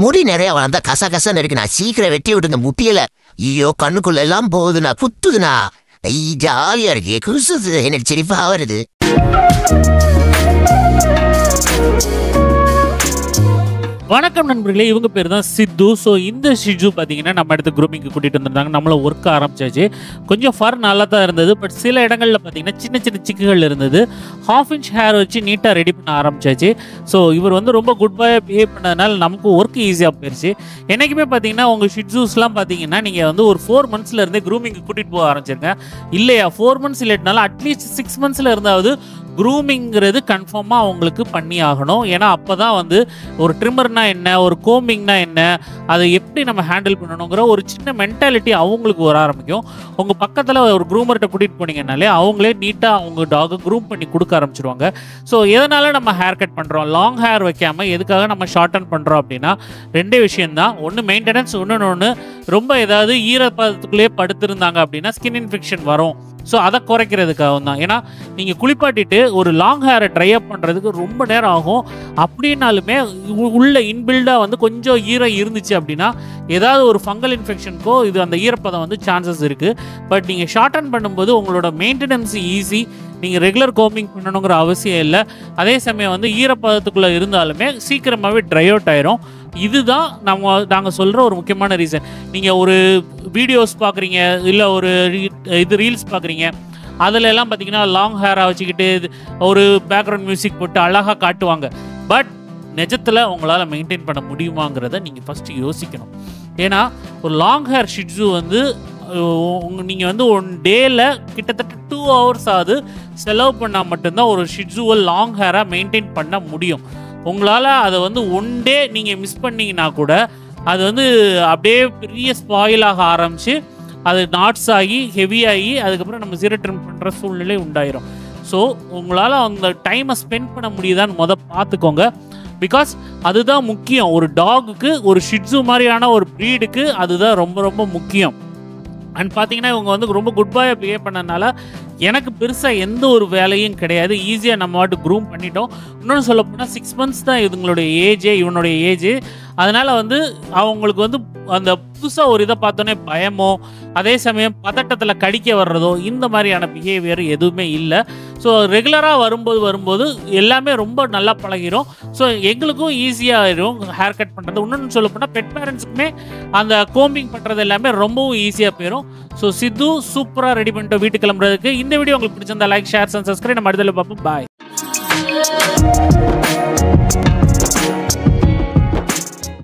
முடி நிறைய வளர்ந்தா கசகசன்னு இருக்கு. நான் சீக்கிரம் வெட்டி விட்டுங்க முட்டியல. ஐயோ கண்ணுக்குள்ள எல்லாம் போகுதுண்ணா, குத்துதுண்ணா. ஜாலியா இருக்கு, குசுது, எனக்கு சிரிப்பா வருது. வணக்கம் நண்பர்களே, இவங்க பேர் தான் சித்து. ஸோ இந்த ஷிஜு பார்த்தீங்கன்னா நம்ம இடத்து க்ரூமிங்க்கு கூட்டிகிட்டு வந்திருந்தாங்க. நம்மள ஒர்க் ஆரம்பிச்சாச்சு. கொஞ்சம் ஃபர் நல்லா தான் இருந்தது. பட் சில இடங்களில் பார்த்தீங்கன்னா சின்ன சின்ன சிக்குகள் இருந்தது. 1/2 inch ஹேர் வச்சு நீட்டாக ரெடி பண்ண ஆரம்பிச்சாச்சு. ஸோ இவர் வந்து ரொம்ப குட் பாயாக பிஹேவ் பண்ணதுனால நமக்கு ஒர்க் ஈஸியாக போயிடுச்சு. என்றைக்குமே பார்த்தீங்கன்னா உங்கள் ஷிட்ஜூஸ்லாம் பார்த்தீங்கன்னா நீங்கள் வந்து ஒரு 4 months இருந்தே க்ரூமிங்க்கு கூட்டிகிட்டு போக ஆரம்பிச்சிருங்க. இல்லையா 4 months இல்லைனாலும் அட்லீஸ்ட் 6 months இருந்தாவது க்ரூமிங்கிறது கன்ஃபார்மாக அவங்களுக்கு பண்ணி ஆகணும். ஏன்னா அப்போ தான் வந்து ஒரு ட்ரிம்மர்னா என்ன, ஒரு கோமிங்னா என்ன, அதை எப்படி நம்ம ஹேண்டில் பண்ணணுங்கிற ஒரு சின்ன மென்டாலிட்டி அவங்களுக்கு வர ஆரம்பிக்கும். உங்கள் பக்கத்தில் ஒரு க்ரூமர்கிட்ட கூட்டிகிட்டு போனீங்கன்னாலே அவங்களே நீட்டாக அவங்க டாகை க்ரூம் பண்ணி கொடுக்க ஆரம்பிச்சிடுவாங்க. ஸோ எதனால் நம்ம ஹேர் கட் பண்ணுறோம், லாங் ஹேர் வைக்காமல் எதுக்காக நம்ம ஷார்டன் பண்ணுறோம் அப்படின்னா ரெண்டே விஷயந்தான். ஒன்று மெயின்டெனன்ஸ், ஒன்று ரொம்ப ஏதாவது ஈரப்பதத்துக்குள்ளேயே படுத்திருந்தாங்க அப்படின்னா ஸ்கின் இன்ஃபெக்ஷன் வரும். ஸோ அதை குறைக்கிறதுக்காக தான். ஏன்னா நீங்கள் குளிப்பாட்டிட்டு ஒரு லாங் ஹேரை ட்ரை அப் பண்ணுறதுக்கு ரொம்ப நேரம் ஆகும். அப்படின்னாலுமே உள்ள இன்பில்டாக வந்து கொஞ்சம் ஈரம் இருந்துச்சு அப்படின்னா ஏதாவது ஒரு ஃபங்கல் இன்ஃபெக்ஷனுக்கோ இது அந்த ஈரப்பதம் வந்து சான்சஸ் இருக்குது. பட் நீங்கள் ஷார்டன் பண்ணும்போது உங்களோட மெயின்டெனன்ஸ் ஈஸி. நீங்கள் ரெகுலர் கோமிங் பண்ணணுங்கிற அவசியம் இல்லை. அதே சமயம் வந்து ஈரப்பதத்துக்குள்ளே இருந்தாலுமே சீக்கிரமாகவே ட்ரை அவுட் ஆயிரும். இதுதான் நாங்கள் சொல்கிற ஒரு முக்கியமான ரீசன். நீங்கள் ஒரு வீடியோஸ் பார்க்குறீங்க, இல்லை ஒரு ரீல்ஸ் பார்க்குறீங்க, அதில் எல்லாம் பார்த்தீங்கன்னா லாங் ஹேராக வச்சுக்கிட்டு ஒரு பேக்ரவுண்ட் மியூசிக் போட்டு அழகாக காட்டுவாங்க. பட் நிஜத்தில் உங்களால் மெயின்டைன் பண்ண முடியுமாங்கிறத நீங்கள் ஃபஸ்ட்டு யோசிக்கணும். ஏன்னா ஒரு லாங் ஹேர் ஷிட்ஜு வந்து நீங்கள் வந்து 1 டேயில் கிட்டத்தட்ட 2 hours ஆகுது செலவு பண்ணால் மட்டும்தான் ஒரு ஷிட்ஜுவை லாங் ஹேராக மெயின்டைன் பண்ண முடியும். உங்களால் அதை வந்து 1 டே நீங்கள் மிஸ் பண்ணிங்கன்னா கூட அது வந்து அப்படியே பெரிய ஸ்பாயிலாக ஆரம்பித்து அது நாட்ஸ் ஆகி ஹெவியாகி அதுக்கப்புறம் நம்ம ஜீரோ ட்ரிம் பண்ணுற சூழ்நிலை உண்டாயிரும். ஸோ உங்களால் அந்த டைமை ஸ்பெண்ட் பண்ண முடியுதான்னு பார்த்துக்கோங்க. பிகாஸ் அதுதான் முக்கியம். ஒரு டாகுக்கு, ஒரு ஷிட்ஜு மாதிரியான ஒரு ப்ரீடுக்கு அதுதான் ரொம்ப ரொம்ப முக்கியம். அண்ட் பார்த்தீங்கன்னா இவங்க வந்து ரொம்ப குட் பாயாக பிஹேவ் பண்ணதுனால எனக்கு பெருசாக எந்த ஒரு வேலையும் கிடையாது. ஈஸியாக நம்ம வாட்டு க்ரூம் பண்ணிட்டோம். இன்னொன்று சொல்ல போனால் 6 months தான் இவங்களுடைய ஏஜே, இவனுடைய ஏஜ். அதனால் வந்து அவங்களுக்கு வந்து அந்த புதுசாக ஒரு இதை பார்த்தோன்னே பயமோ, அதே சமயம் பதட்டத்தில் கடிக்க வர்றதோ இந்த மாதிரியான பிஹேவியர் எதுவுமே இல்லை. ஸோ ரெகுலராக வரும்போது எல்லாமே ரொம்ப நல்லா பழகிடும். ஸோ எங்களுக்கும் ஈஸியாகிடும் ஹேர் கட் பண்ணுறது. இன்னொன்று சொல்ல போனால் பெட் பேரண்ட்ஸுக்குமே அந்த கோம்பிங் பண்ணுறது எல்லாமே ரொம்பவும் ஈஸியாக போயிடும். ஸோ சித்து சூப்பராக ரெடி பண்ணிட்டு வீட்டுக்கு கிளம்புறதுக்கு. இந்த வீடியோ உங்களுக்கு பிடிச்சிருந்தா லைக், ஷேர் அண்ட் சப்ஸ்கிரைப். நம்ம அடுத்த பார்ப்போம். பாய்.